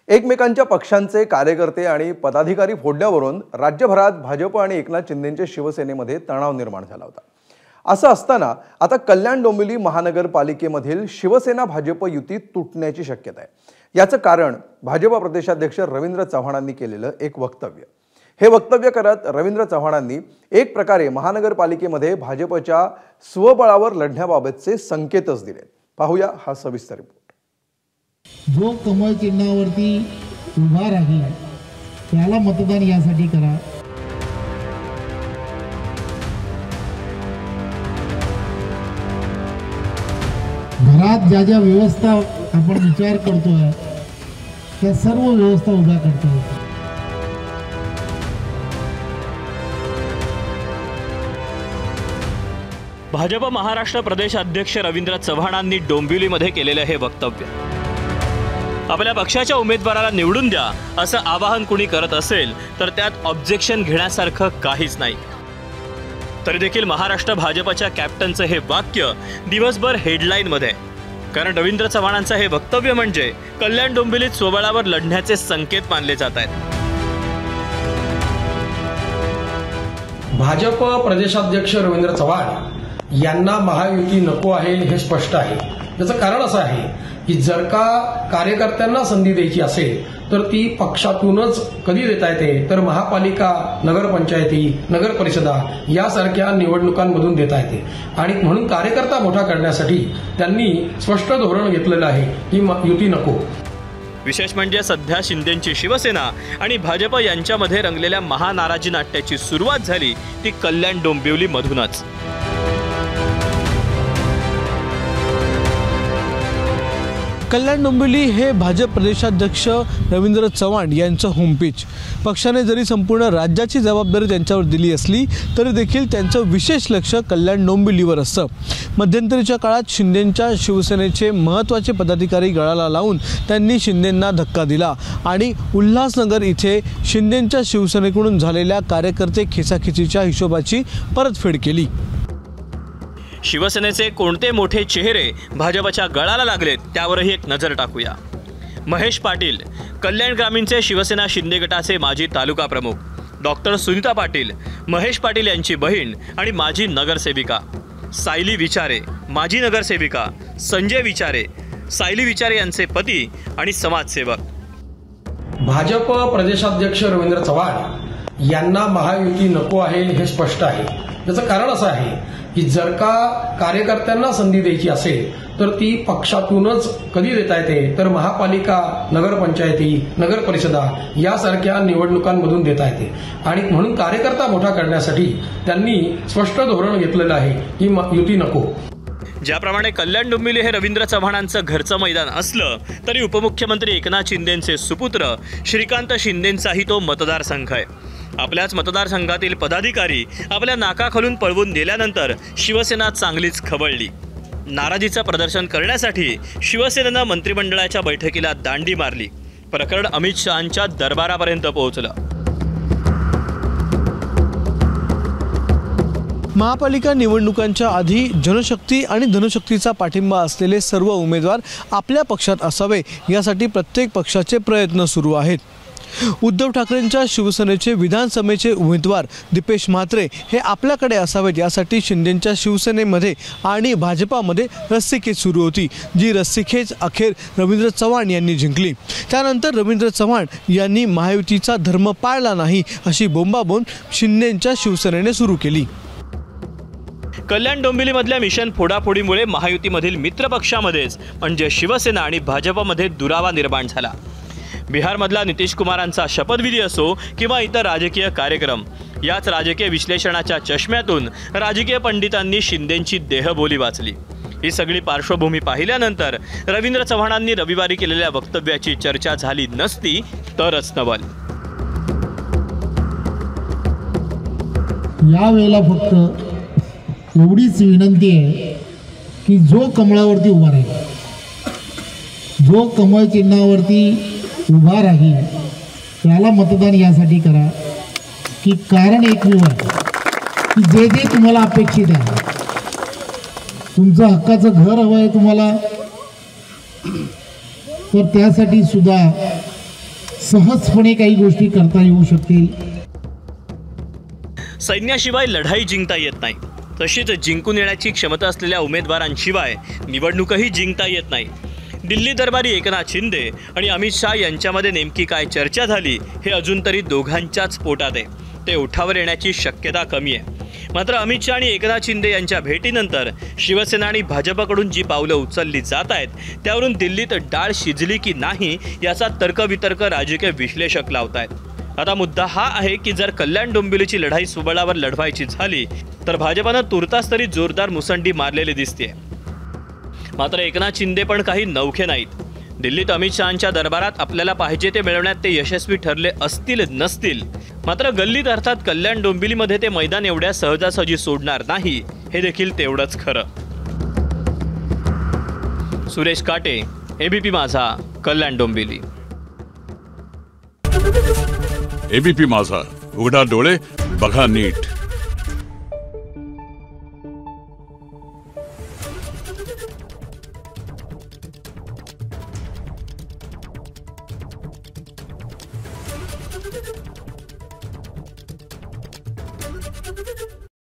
एकमेकांच्या पक्षांचे कार्यकर्ते आणि पदाधिकारी फोडण्यावरून राज्यभरात भाजप आणि एकनाथ शिंदेंच्या शिवसेनेमध्ये तणाव निर्माण झाला होता। असं असताना आता कल्याण डोंबिवली महानगरपालिकेमधील शिवसेना भाजप युती तुटण्याची शक्यता आहे। याचं कारण भाजप प्रदेशाध्यक्ष रवींद्र चव्हाणांनी केलेलं एक वक्तव्य। हे वक्तव्य करत रवींद्र चव्हाणांनी एक प्रकारे महानगरपालिकेमध्ये भाजपच्या स्वबळावर लढण्याबाबतचे संकेतच दिले। पाहूया हा सविस्तर रिपोर्ट। जो कमळ चिन्हावरती उभा राहील त्याला मतदान यासाठी करा। घरात ज्या ज्या व्यवस्था आपण विचार करतोय त्या सर्व व्यवस्था उभ्या करतोय। भाजप महाराष्ट्र प्रदेश अध्यक्ष रवींद्र चव्हाणांनी डोंबिवलीमध्ये केलेले हे वक्तव्य। आपल्या पक्षाच्या उमेदवाराला निवडून द्या असं आवाहन कुणी करत असेल तर त्यात ऑब्जेक्शन घेण्यासारखं काहीच नाही। तरी देखील महाराष्ट्र भाजपच्या कॅप्टनचं हे वाक्य दिवसभर हेडलाईनमध्ये, कारण रवींद्र चव्हाणांचं हे वक्तव्य म्हणजे कल्याण डोंबिवलीत स्वबळावर लढण्याचे संकेत मानले जात आहेत। भाजप प्रदेशाध्यक्ष रवींद्र चव्हाण यांना महायुती नको आहे हे स्पष्ट आहे। त्याचं कारण असं आहे की जर का कार्यकर्त्यांना संधी द्यायची असेल तर ती पक्षातूनच कधी देता येते, तर महापालिका, नगरपंचायती, नगर परिषदा यासारख्या निवडणुकांमधून देता येते। आणि म्हणून कार्यकर्ता मोठा करण्यासाठी त्यांनी स्पष्ट धोरण घेतलेलं आहे की युती नको। विशेष म्हणजे सध्या शिंदेंची शिवसेना आणि भाजप यांच्यामध्ये रंगलेल्या महानाराजी नाट्याची सुरुवात झाली ती कल्याण डोंबिवली मधूनच। कल्याण डोंबिवली हे भाजप प्रदेशाध्यक्ष रवींद्र चव्हाण यांचं होम पिच। पक्षाने जरी संपूर्ण राज्याची जबाबदारी त्यांच्यावर दिली असली तरी देखील त्यांचं विशेष लक्ष कल्याण डोंबिवलीवर असतं। मध्यंतरीच्या काळात शिंदेंच्या शिवसेनेचे महत्त्वाचे पदाधिकारी गळाला लावून त्यांनी शिंदेंना धक्का दिला आणि उल्हासनगर इथे शिंदेंच्या शिवसेनेकडून झालेल्या कार्यकर्ते खिचाखिचीच्या हिशोबाची परतफेड केली। शिवसेनेचे कोणते मोठे चेहरे भाजपच्या गळाला लागलेत त्यावरही एक नजर टाकूया। महेश पाटील, कल्याण ग्रामीणचे शिवसेना शिंदे गटाचे माजी तालुका प्रमुख। डॉक्टर सुनीता पाटील, महेश पाटील यांची बहीण आणि माजी नगरसेविका। सायली विचारे, माजी नगरसेविका। संजय विचारे, सायली विचारे यांचे पती आणि समाजसेवक। भाजप प्रदेशाध्यक्ष रवींद्र चव्हाण यांना महायुती नको आहे हे स्पष्ट आहे। त्याचं कारण असं आहे की जर का कार्यकर्त्यांना संधी द्यायची असेल तर ती पक्षातूनच कधी देता येते, तर महापालिका, नगरपंचायती, नगर परिषदा यासारख्या निवडणुकांमधून देता येते। आणि म्हणून कार्यकर्ता मोठा करण्यासाठी त्यांनी स्पष्ट धोरण घेतलेलं आहे की युती नको। ज्याप्रमाणे कल्याण डोंबिवली हे रवींद्र चव्हाणांचं घरचं मैदान असलं तरी उपमुख्यमंत्री एकनाथ शिंदेंचे सुपुत्र श्रीकांत शिंदेंचाही तो मतदारसंघ आहे। आपल्याच मतदारसंघातील पदाधिकारी आपल्या नाकाखालून पळवून दिल्यानंतर शिवसेना चांगलीच खवळली। नाराजीचं प्रदर्शन करण्यासाठी शिवसेनेनं मंत्रिमंडळाच्या बैठकीला दांडी मारली। प्रकरण अमित शहांच्या दरबारापर्यंत पोहोचलं। महापालिका निवडणुकांच्या आधी जनशक्ती आणि धनशक्तीचा पाठिंबा असलेले सर्व उमेदवार आपल्या पक्षात असावे यासाठी प्रत्येक पक्षाचे प्रयत्न सुरू आहेत। उद्धव ठाकरेंच्या शिवसेनेचे विधानसभेचे उमेदवार दीपेश म्हात्रे हे आपल्याकडे असावेत यासाठी शिंदेंच्या शिवसेनेमध्ये आणि भाजपामध्ये रस्सीखेच सुरू होती, जी रस्सीखेच अखेर रवींद्र चव्हाण यांनी जिंकली। त्यानंतर रवींद्र चव्हाण यांनी महायुतीचा धर्म पाळला नाही अशी बोंबाबोंब शिंदेंच्या शिवसेनेने सुरू केली। कल्याण डोंबिवलीमधल्या मिशन फोडाफोडीमुळे महायुतीमधील मित्रपक्षामध्येच म्हणजे शिवसेना आणि भाजपमध्ये दुरावा निर्माण झाला। बिहारमधला नितीश कुमारांचा शपथविधी असो किंवा इतर राजकीय कार्यक्रम, याच राजकीय विश्लेषणाच्या चष्म्यातून राजकीय पंडितांनी शिंदेंची देहबोली वाचली। ही सगळी पार्श्वभूमी पाहिल्यानंतर रवींद्र चव्हाणांनी रविवारी केलेल्या वक्तव्याची चर्चा झाली नसती तरच नवल। यावेळेला फक्त एवढीच विनंती आहे की जो कमळावरती उभा राहील, जो कमळ चिन्हावरती उभा राहील त्याला मतदान यासाठी करा की कारण एकमेव आहे की जे जे तुम्हाला अपेक्षित आहे, तुमचं हक्काचं घर हवं आहे तुम्हाला, तर त्यासाठी सुद्धा सहजपणे काही गोष्टी करता येऊ शकतील. सैन्याशिवाय लढाई जिंकता येत नाही, तशीच जिंकून येण्याची क्षमता असलेल्या उमेदवारांशिवाय निवडणूकही जिंकता येत नाही. दिल्ली दरबारी एकनाथ शिंदे आणि अमित शहा यांच्यामध्ये नेमकी काय चर्चा झाली हे अजून तरी दोघांच्याच पोटात आहे. ते ओठावर येण्याची शक्यता कमी आहे. मात्र अमित शहा आणि एकनाथ शिंदे यांच्या भेटीनंतर शिवसेना आणि भाजपकडून जी पावलं उचलली जात आहेत त्यावरून दिल्लीत डाळ शिजली की नाही याचा तर्कवितर्क राजकीय विश्लेषक लावत आहेत. आता मुद्दा हा आहे की जर कल्याण डोंबिवलीची लढाई स्वबळावर लढवायची झाली तर भाजपानं तुर्तास तरी जोरदार मुसंडी मारलेली दिसते. मात्र एकनाथ शिंदे पण काही नवखे नाहीत. दिल्लीत अमित शहांच्या दरबारात आपल्याला पाहिजे ते मिळवण्यात ते यशस्वी ठरले असतील नसतील, मात्र गल्लीत अर्थात कल्याण डोंबिवलीमध्ये ते मैदान एवढ्या सहजासहजी सोडणार नाही हे देखील तेवढंच खरं. सुरेश काटे, एबीपी माझा, कल्याण डोंबिवली. एबीपी माझा, उघडा डोळे बघा नीट.